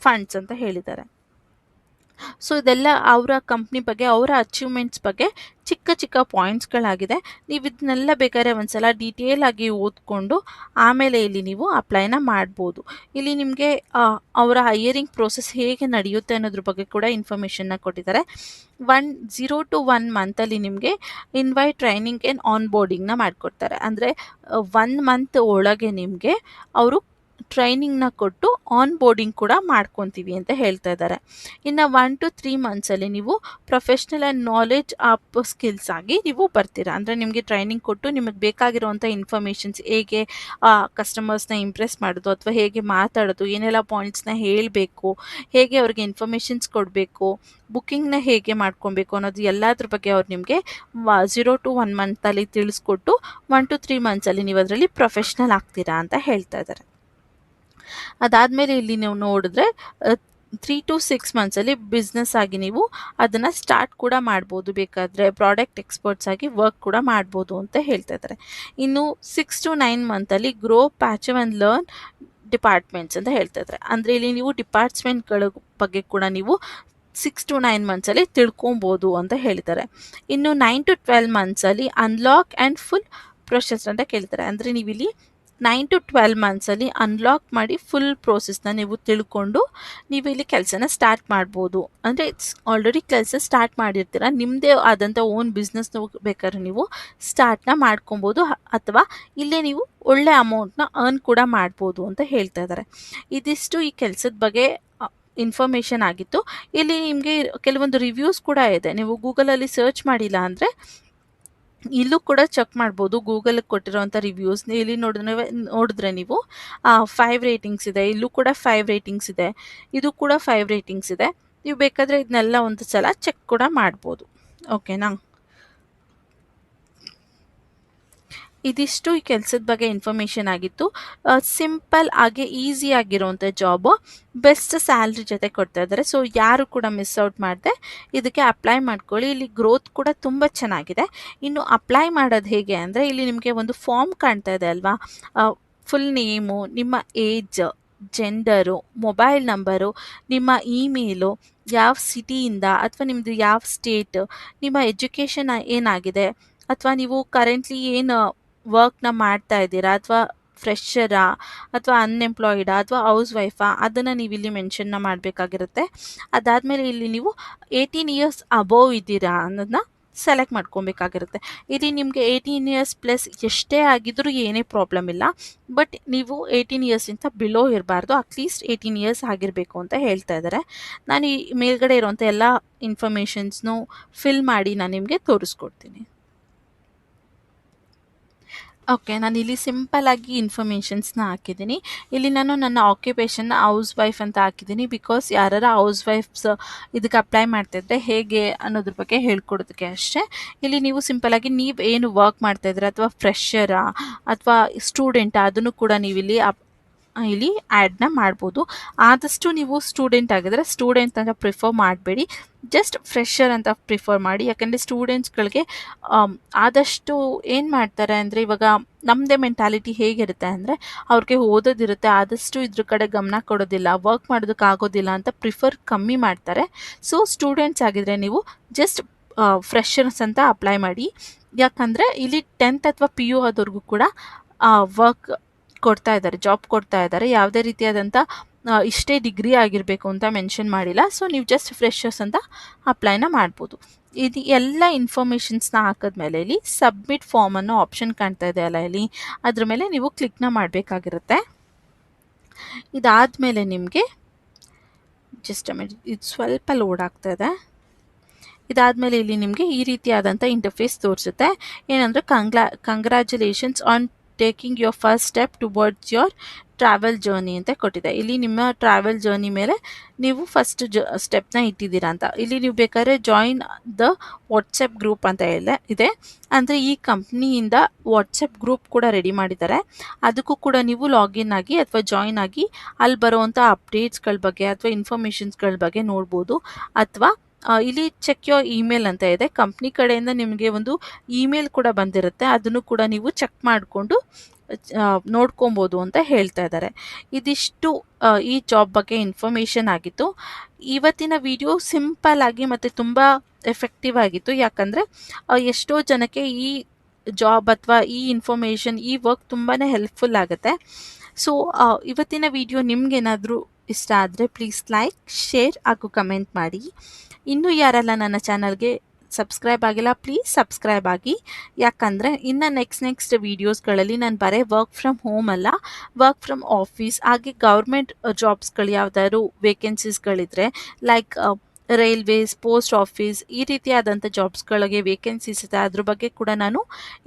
ಫಂಡ್ಸ್ ಅಂತ ಹೇಳಿದ್ದಾರೆ. ಸೊ ಇದೆಲ್ಲ ಅವರ ಕಂಪ್ನಿ ಬಗ್ಗೆ, ಅವರ ಅಚೀವ್ಮೆಂಟ್ಸ್ ಬಗ್ಗೆ ಚಿಕ್ಕ ಚಿಕ್ಕ ಪಾಯಿಂಟ್ಸ್ಗಳಾಗಿದೆ. ನೀವು ಇದನ್ನೆಲ್ಲ ಬೇಕಾದ್ರೆ ಒಂದ್ಸಲ ಡೀಟೇಲ್ ಆಗಿ ಓದ್ಕೊಂಡು ಆಮೇಲೆ ಇಲ್ಲಿ ನೀವು ಅಪ್ಲೈನ ಮಾಡ್ಬೋದು. ಇಲ್ಲಿ ನಿಮಗೆ ಅವರ ಹೈಯರಿಂಗ್ ಪ್ರೋಸೆಸ್ ಹೇಗೆ ನಡೆಯುತ್ತೆ ಅನ್ನೋದ್ರ ಬಗ್ಗೆ ಕೂಡ ಇನ್ಫಾರ್ಮೇಷನ್ನ ಕೊಟ್ಟಿದ್ದಾರೆ. 0 to 1 ಮಂತಲ್ಲಿ ನಿಮಗೆ ಇನ್ವೈಟ್ ಟ್ರೈನಿಂಗ್ ಆ್ಯಂಡ್ ಆನ್ ಬೋರ್ಡಿಂಗ್ನ ಮಾಡಿಕೊಡ್ತಾರೆ. ಅಂದರೆ 1 ಮಂತ್ ಒಳಗೆ ನಿಮಗೆ ಅವರು ಟ್ರೈನಿಂಗ್ನ ಕೊಟ್ಟು ಆನ್ ಬೋರ್ಡಿಂಗ್ ಕೂಡ ಮಾಡ್ಕೊತೀವಿ ಅಂತ ಹೇಳ್ತಾ ಇದ್ದಾರೆ. ಇನ್ನು 1 to 3 ಮಂತ್ಸಲ್ಲಿ ನೀವು professional and knowledge up skills ಆಗಿ ನೀವು ಬರ್ತೀರಾ. ಅಂದರೆ ನಿಮಗೆ ಟ್ರೈನಿಂಗ್ ಕೊಟ್ಟು ನಿಮಗೆ ಬೇಕಾಗಿರುವಂಥ ಇನ್ಫಾರ್ಮೇಷನ್ಸ್, ಹೇಗೆ ಕಸ್ಟಮರ್ಸ್ನ ಇಂಪ್ರೆಸ್ ಮಾಡೋದು ಅಥವಾ ಹೇಗೆ ಮಾತಾಡೋದು, ಏನೆಲ್ಲ ಪಾಯಿಂಟ್ಸ್ನ ಹೇಳಬೇಕು, ಹೇಗೆ ಅವ್ರಿಗೆ ಇನ್ಫಾರ್ಮೇಷನ್ಸ್ ಕೊಡಬೇಕು, ಬುಕ್ಕಿಂಗ್ನ ಹೇಗೆ ಮಾಡ್ಕೊಬೇಕು ಅನ್ನೋದು ಎಲ್ಲದ್ರ ಬಗ್ಗೆ ಅವ್ರು ನಿಮಗೆ 0 to 1 ಮಂತಲ್ಲಿ ತಿಳಿಸ್ಕೊಟ್ಟು 1 to 3 ಮಂತ್ಸಲ್ಲಿ ನೀವು ಅದರಲ್ಲಿ ಪ್ರೊಫೆಷ್ನಲ್ ಆಗ್ತೀರಾ ಅಂತ ಹೇಳ್ತಾ ಇದ್ದಾರೆ. ಅದಾದಮೇಲೆ ಇಲ್ಲಿ ನೀವು ನೋಡಿದ್ರೆ 3 to 6 ಮಂತ್ಸಲ್ಲಿ ಬಿಸ್ನೆಸ್ ಆಗಿ ನೀವು ಅದನ್ನು ಸ್ಟಾರ್ಟ್ ಕೂಡ ಮಾಡ್ಬೋದು. ಬೇಕಾದರೆ ಪ್ರಾಡಕ್ಟ್ ಎಕ್ಸ್ಪರ್ಟ್ಸ್ ಆಗಿ ವರ್ಕ್ ಕೂಡ ಮಾಡ್ಬೋದು ಅಂತ ಹೇಳ್ತಾ ಇದ್ದಾರೆ. ಇನ್ನು 6 to 9 ಮಂತಲ್ಲಿ ಗ್ರೋ, ಪ್ಯಾಚವ್ ಆ್ಯಂಡ್ ಲರ್ನ್ ಡಿಪಾರ್ಟ್ಮೆಂಟ್ಸ್ ಅಂತ ಹೇಳ್ತಾ ಇದ್ದಾರೆ. ಅಂದರೆ ಇಲ್ಲಿ ನೀವು ಡಿಪಾರ್ಟ್ಮೆಂಟ್ಗಳ ಬಗ್ಗೆ ಕೂಡ ನೀವು 6 to 9 ಮಂತ್ಸಲ್ಲಿ ತಿಳ್ಕೊಬೋದು ಅಂತ ಹೇಳ್ತಾರೆ. ಇನ್ನು 9 to 12 ಮಂತ್ಸಲ್ಲಿ ಅನ್ಲಾಕ್ ಆ್ಯಂಡ್ ಫುಲ್ ಪ್ರೊಸೆಸ್ ಅಂತ ಕೇಳ್ತಾರೆ. ಅಂದರೆ ನೀವಿಲ್ಲಿ 9 to 12 ಮಂತ್ಸಲ್ಲಿ ಅನ್ಲಾಕ್ ಮಾಡಿ ಫುಲ್ ಪ್ರೋಸೆಸ್ನ ನೀವು ತಿಳ್ಕೊಂಡು ನೀವು ಇಲ್ಲಿ ಕೆಲಸನ ಸ್ಟಾರ್ಟ್ ಮಾಡ್ಬೋದು. ಅಂದರೆ ಆಲ್ರೆಡಿ ಕೆಲಸ ಸ್ಟಾರ್ಟ್ ಮಾಡಿರ್ತೀರ, ನಿಮ್ಮದೇ ಆದಂಥ ಓನ್ ಬಿಸ್ನೆಸ್ ಬೇಕಾದ್ರೆ ನೀವು ಸ್ಟಾರ್ಟ್ನ ಮಾಡ್ಕೊಬೋದು, ಅಥವಾ ಇಲ್ಲೇ ನೀವು ಒಳ್ಳೆ ಅಮೌಂಟ್ನ ಅರ್ನ್ ಕೂಡ ಮಾಡ್ಬೋದು ಅಂತ ಹೇಳ್ತಾ ಇದ್ದಾರೆ. ಇದಿಷ್ಟು ಈ ಕೆಲಸದ ಬಗ್ಗೆ ಇನ್ಫಾರ್ಮೇಷನ್ ಆಗಿತ್ತು. ಇಲ್ಲಿ ನಿಮಗೆ ಕೆಲವೊಂದು ರಿವ್ಯೂಸ್ ಕೂಡ ಇದೆ. ನೀವು ಗೂಗಲಲ್ಲಿ ಸರ್ಚ್ ಮಾಡಿಲ್ಲ ಅಂದರೆ ಇಲ್ಲೂ ಕೂಡ ಚೆಕ್ ಮಾಡ್ಬೋದು. ಗೂಗಲ್ಗೆ ಕೊಟ್ಟಿರೋಂಥ ರಿವ್ಯೂಸ್ ಇಲ್ಲಿ ನೋಡಿದ್ರೆ ನೀವು 5 ರೇಟಿಂಗ್ಸ್ ಇದೆ, ಇಲ್ಲೂ ಕೂಡ 5 ರೇಟಿಂಗ್ಸ್ ಇದೆ, ಇದು ಕೂಡ 5 ರೇಟಿಂಗ್ಸ್ ಇದೆ. ನೀವು ಬೇಕಾದರೆ ಇದನ್ನೆಲ್ಲ ಒಂದು ಸಲ ಚೆಕ್ ಕೂಡ ಮಾಡ್ಬೋದು. ಓಕೆನಾ? ಇದಿಷ್ಟು ಈ ಕೆಲಸದ ಬಗ್ಗೆ ಇನ್ಫಾರ್ಮೇಷನ್ ಆಗಿತ್ತು. ಸಿಂಪಲ್ ಆಗಿ ಈಸಿ ಆಗಿರೋಂಥ ಜಾಬು, ಬೆಸ್ಟ್ ಸ್ಯಾಲ್ರಿ ಜೊತೆ ಕೊಡ್ತಾ ಇದ್ದಾರೆ. ಸೊ ಯಾರು ಕೂಡ ಮಿಸ್ ಔಟ್ ಮಾಡದೆ ಇದಕ್ಕೆ ಅಪ್ಲೈ ಮಾಡ್ಕೊಳ್ಳಿ. ಇಲ್ಲಿ ಗ್ರೋತ್ ಕೂಡ ತುಂಬ ಚೆನ್ನಾಗಿದೆ. ಇನ್ನು ಅಪ್ಲೈ ಮಾಡೋದು ಹೇಗೆ ಅಂದರೆ, ಇಲ್ಲಿ ನಿಮಗೆ ಒಂದು ಫಾರ್ಮ್ ಕಾಣ್ತಾ ಇದೆ ಅಲ್ವಾ, ಫುಲ್ ನೇಮು, ನಿಮ್ಮ ಏಜ್, ಜೆಂಡರು, ಮೊಬೈಲ್ ನಂಬರು, ನಿಮ್ಮ ಇಮೇಲು, ಯಾವ ಸಿಟಿಯಿಂದ ಅಥವಾ ನಿಮ್ಮದು ಯಾವ ಸ್ಟೇಟ್, ನಿಮ್ಮ ಎಜುಕೇಷನ್ ಏನಾಗಿದೆ, ಅಥವಾ ನೀವು ಕರೆಂಟ್ಲಿ ಏನು ವರ್ಕ್ನ ಮಾಡ್ತಾ ಇದ್ದೀರಾ, ಅಥವಾ ಫ್ರೆಷರಾ ಅಥವಾ ಅನ್ಎಂಪ್ಲಾಯ್ಡಾ ಅಥವಾ ಹೌಸ್ ವೈಫಾ, ಅದನ್ನು ನೀವು ಇಲ್ಲಿ ಮೆನ್ಷನ್ನ ಮಾಡಬೇಕಾಗಿರುತ್ತೆ. ಅದಾದಮೇಲೆ ಇಲ್ಲಿ ನೀವು 18 ಇಯರ್ಸ್ ಅಬೋವ್ ಇದ್ದೀರಾ ಅನ್ನೋದನ್ನ ಸೆಲೆಕ್ಟ್ ಮಾಡ್ಕೊಬೇಕಾಗಿರುತ್ತೆ. ಇಲ್ಲಿ ನಿಮಗೆ 18 ಇಯರ್ಸ್ ಪ್ಲಸ್ ಎಷ್ಟೇ ಆಗಿದ್ರೂ ಏನೇ ಪ್ರಾಬ್ಲಮ್ ಇಲ್ಲ, ಬಟ್ ನೀವು 18 ಇಯರ್ಸಿಂತ ಬಿಲೋ ಇರಬಾರ್ದು, ಅಟ್ಲೀಸ್ಟ್ 18 ಇಯರ್ಸ್ ಆಗಿರಬೇಕು ಅಂತ ಹೇಳ್ತಾ ಇದ್ದಾರೆ. ನಾನು ಈ ಮೇಲ್ಗಡೆ ಇರೋಂಥ ಎಲ್ಲ ಇನ್ಫಾರ್ಮೇಷನ್ಸ್ನು ಫಿಲ್ ಮಾಡಿ ನಾನು ನಿಮಗೆ ತೋರಿಸ್ಕೊಡ್ತೀನಿ. ಓಕೆ, ನಾನು ಇಲ್ಲಿ ಸಿಂಪಲ್ಲಾಗಿ ಇನ್ಫಾರ್ಮೇಷನ್ಸ್ನ ಹಾಕಿದ್ದೀನಿ. ಇಲ್ಲಿ ನಾನು ನನ್ನ ಆಕ್ಯುಪೇಷನ್ನ ಹೌಸ್ ವೈಫ್ ಅಂತ ಹಾಕಿದ್ದೀನಿ, ಬಿಕಾಸ್ ಯಾರು ಹೌಸ್ ವೈಫ್ಸ್ ಇದಕ್ಕೆ ಅಪ್ಲೈ ಮಾಡ್ತಾಯಿದ್ರೆ ಹೇಗೆ ಅನ್ನೋದ್ರ ಬಗ್ಗೆ ಹೇಳ್ಕೊಡೋದಕ್ಕೆ ಅಷ್ಟೇ. ಇಲ್ಲಿ ನೀವು ಸಿಂಪಲ್ಲಾಗಿ ನೀವು ಏನು ವರ್ಕ್ ಮಾಡ್ತಾಯಿದ್ರೆ, ಅಥವಾ ಫ್ರೆಷರಾ ಅಥವಾ ಸ್ಟೂಡೆಂಟಾ, ಅದನ್ನು ಕೂಡ ನೀವು ಇಲ್ಲಿ ಆ್ಯಡ್ನ ಮಾಡ್ಬೋದು. ಆದಷ್ಟು ನೀವು ಸ್ಟೂಡೆಂಟ್ ಆಗಿದ್ರೆ ಸ್ಟೂಡೆಂಟ್ ಅಂತ ಪ್ರಿಫರ್ ಮಾಡಬೇಡಿ, ಜಸ್ಟ್ ಫ್ರೆಷರ್ ಅಂತ ಪ್ರಿಫರ್ ಮಾಡಿ. ಯಾಕಂದರೆ ಸ್ಟೂಡೆಂಟ್ಸ್ಗಳಿಗೆ ಆದಷ್ಟು ಏನು ಮಾಡ್ತಾರೆ ಅಂದರೆ, ಇವಾಗ ನಮ್ಮದೇ ಮೆಂಟಾಲಿಟಿ ಹೇಗಿರುತ್ತೆ ಅಂದರೆ, ಅವ್ರಿಗೆ ಓದೋದಿರುತ್ತೆ, ಆದಷ್ಟು ಇದ್ರ ಕಡೆ ಗಮನ ಕೊಡೋದಿಲ್ಲ, ವರ್ಕ್ ಮಾಡೋದಕ್ಕಾಗೋದಿಲ್ಲ ಅಂತ ಪ್ರಿಫರ್ ಕಮ್ಮಿ ಮಾಡ್ತಾರೆ. ಸೊ ಸ್ಟೂಡೆಂಟ್ಸ್ ಆಗಿದ್ರೆ ನೀವು ಜಸ್ಟ್ ಫ್ರೆಷರ್ಸ್ ಅಂತ ಅಪ್ಲೈ ಮಾಡಿ. ಯಾಕಂದರೆ ಇಲ್ಲಿ 10th ಅಥವಾ PU ಆದವ್ರಿಗೂ ಕೂಡ ವರ್ಕ್ ಕೊಡ್ತಾ ಇದ್ದಾರೆ, ಜಾಬ್ ಕೊಡ್ತಾ ಇದ್ದಾರೆ. ಯಾವುದೇ ರೀತಿಯಾದಂಥ ಇಷ್ಟೇ ಡಿಗ್ರಿ ಆಗಿರಬೇಕು ಅಂತ ಮೆನ್ಷನ್ ಮಾಡಿಲ್ಲ. ಸೊ ನೀವು ಜಸ್ಟ್ ಫ್ರೆಷರ್ಸ್ ಅಂತ ಅಪ್ಲೈನ ಮಾಡ್ಬೋದು. ಇದು ಎಲ್ಲ ಇನ್ಫಾರ್ಮೇಷನ್ಸ್ನ ಹಾಕಿದ್ಮೇಲೆ ಇಲ್ಲಿ ಸಬ್ಮಿಟ್ ಫಾರ್ಮ್ ಅನ್ನೋ ಆಪ್ಷನ್ ಕಾಣ್ತಾ ಇದೆ ಅಲ್ಲ, ಇಲ್ಲಿ ಅದ್ರ ಮೇಲೆ ನೀವು ಕ್ಲಿಕ್ನ ಮಾಡಬೇಕಾಗಿರುತ್ತೆ. ಇದಾದಮೇಲೆ ನಿಮಗೆ ಜಸ್ಟ್ ಇದು ಸ್ವಲ್ಪ ಲೋಡ್ ಆಗ್ತಾ ಇದೆ. ಇದಾದಮೇಲೆ ಇಲ್ಲಿ ನಿಮಗೆ ಈ ರೀತಿಯಾದಂಥ ಇಂಟರ್ಫೇಸ್ ತೋರಿಸುತ್ತೆ. ಏನಂದರೆ, congratulations on taking your first step towards your travel journey ಅಂತ ಕೊಟ್ಟಿದೆ. ಇಲ್ಲಿ ನಿಮ್ಮ ಟ್ರಾವೆಲ್ ಜರ್ನಿ ಮೇಲೆ ನೀವು ಫಸ್ಟ್ ಸ್ಟೆಪ್ನ ಇಟ್ಟಿದ್ದೀರಾ ಅಂತ. ಇಲ್ಲಿ ನೀವು ಬೇಕಾದ್ರೆ ಜಾಯಿನ್ ದ ವಾಟ್ಸಪ್ ಗ್ರೂಪ್ ಅಂತ ಇದೆ. ಅಂದರೆ ಈ ಕಂಪ್ನಿಯಿಂದ ವಾಟ್ಸಪ್ ಗ್ರೂಪ್ ಕೂಡ ರೆಡಿ ಮಾಡಿದ್ದಾರೆ. ಅದಕ್ಕೂ ಕೂಡ ನೀವು ಲಾಗಿನ್ ಆಗಿ ಅಥವಾ ಜಾಯಿನ್ ಆಗಿ ಅಲ್ಲಿ ಬರುವಂಥ ಅಪ್ಡೇಟ್ಸ್ಗಳ ಬಗ್ಗೆ ಅಥವಾ ಇನ್ಫಾರ್ಮೇಷನ್ಸ್ಗಳ ಬಗ್ಗೆ ನೋಡ್ಬೋದು. ಅಥವಾ ಇಲ್ಲಿ ಚೆಕ್ ಯೋರ್ ಇಮೇಲ್ ಅಂತ ಇದೆ. ಕಂಪ್ನಿ ಕಡೆಯಿಂದ ನಿಮಗೆ ಒಂದು ಇಮೇಲ್ ಕೂಡ ಬಂದಿರುತ್ತೆ, ಅದನ್ನು ಕೂಡ ನೀವು ಚೆಕ್ ಮಾಡಿಕೊಂಡು ನೋಡ್ಕೊಬೋದು ಅಂತ ಹೇಳ್ತಾ ಇದ್ದಾರೆ. ಇದಿಷ್ಟು ಈ ಜಾಬ್ ಬಗ್ಗೆ ಇನ್ಫಾರ್ಮೇಷನ್ ಆಗಿತ್ತು. ಇವತ್ತಿನ ವಿಡಿಯೋ ಸಿಂಪಲ್ ಆಗಿ ಮತ್ತು ತುಂಬ ಎಫೆಕ್ಟಿವ್ ಆಗಿತ್ತು. ಯಾಕಂದರೆ ಎಷ್ಟೋ ಜನಕ್ಕೆ ಈ ಜಾಬ್ ಅಥವಾ ಈ ಇನ್ಫಾರ್ಮೇಷನ್, ಈ ವರ್ಕ್ ತುಂಬಾ ಹೆಲ್ಪ್ಫುಲ್ ಆಗುತ್ತೆ. ಸೊ ಇವತ್ತಿನ ವಿಡಿಯೋ ನಿಮ್ಗೇನಾದರೂ ಇಷ್ಟ ಆದರೆ ಪ್ಲೀಸ್ ಲೈಕ್, ಶೇರ್ ಹಾಗೂ ಕಮೆಂಟ್ ಮಾಡಿ. ಇನ್ನೂ ಯಾರೆಲ್ಲ ನನ್ನ ಚಾನಲ್ಗೆ ಸಬ್ಸ್ಕ್ರೈಬ್ ಆಗಿಲ್ಲ, ಪ್ಲೀಸ್ ಸಬ್ಸ್ಕ್ರೈಬ್ ಆಗಿ. ಯಾಕಂದರೆ ಇನ್ನು ನೆಕ್ಸ್ಟ್ ವೀಡಿಯೋಸ್ಗಳಲ್ಲಿ ನಾನು ಬರೀ ವರ್ಕ್ ಫ್ರಮ್ ಹೋಮ್ ಅಲ್ಲ, ವರ್ಕ್ ಫ್ರಮ್ ಆಫೀಸ್ ಹಾಗೆ ಗೌರ್ಮೆಂಟ್ ಜಾಬ್ಸ್ಗಳು ಯಾವ್ದಾದ್ರು ವೇಕೆನ್ಸೀಸ್ಗಳಿದ್ರೆ, ಲೈಕ್ ರೈಲ್ವೇಸ್, ಪೋಸ್ಟ್ ಆಫೀಸ್, ಈ ರೀತಿಯಾದಂಥ ಜಾಬ್ಸ್ಗಳಿಗೆ ವೇಕೆನ್ಸೀಸ್ ಇದೆ, ಅದ್ರ ಬಗ್ಗೆ ಕೂಡ ನಾನು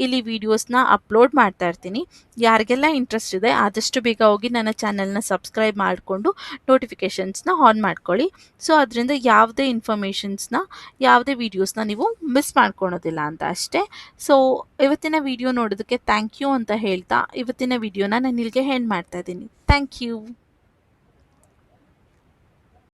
ಇಲ್ಲಿ ವೀಡಿಯೋಸ್ನ ಅಪ್ಲೋಡ್ ಮಾಡ್ತಾ ಇರ್ತೀನಿ. ಯಾರಿಗೆಲ್ಲ ಇಂಟ್ರೆಸ್ಟ್ ಇದೆ ಆದಷ್ಟು ಬೇಗ ಹೋಗಿ ನನ್ನ ಚಾನಲ್ನ ಸಬ್ಸ್ಕ್ರೈಬ್ ಮಾಡಿಕೊಂಡು ನೋಟಿಫಿಕೇಷನ್ಸ್ನ ಆನ್ ಮಾಡ್ಕೊಳ್ಳಿ. ಸೊ ಅದರಿಂದ ಯಾವುದೇ ಇನ್ಫಾರ್ಮೇಷನ್ಸ್ನ, ಯಾವುದೇ ವೀಡಿಯೋಸ್ನ ನೀವು ಮಿಸ್ ಮಾಡ್ಕೊಳೋದಿಲ್ಲ ಅಂತ ಅಷ್ಟೇ. ಸೊ ಇವತ್ತಿನ ವಿಡಿಯೋ ನೋಡೋದಕ್ಕೆ ಥ್ಯಾಂಕ್ ಯು ಅಂತ ಹೇಳ್ತಾ ಇವತ್ತಿನ ವಿಡಿಯೋನ ನಾನು ಇಲ್ಲಿಗೆ ಎಂಡ್ ಮಾಡ್ತಾ ಇದ್ದೀನಿ. Thank you.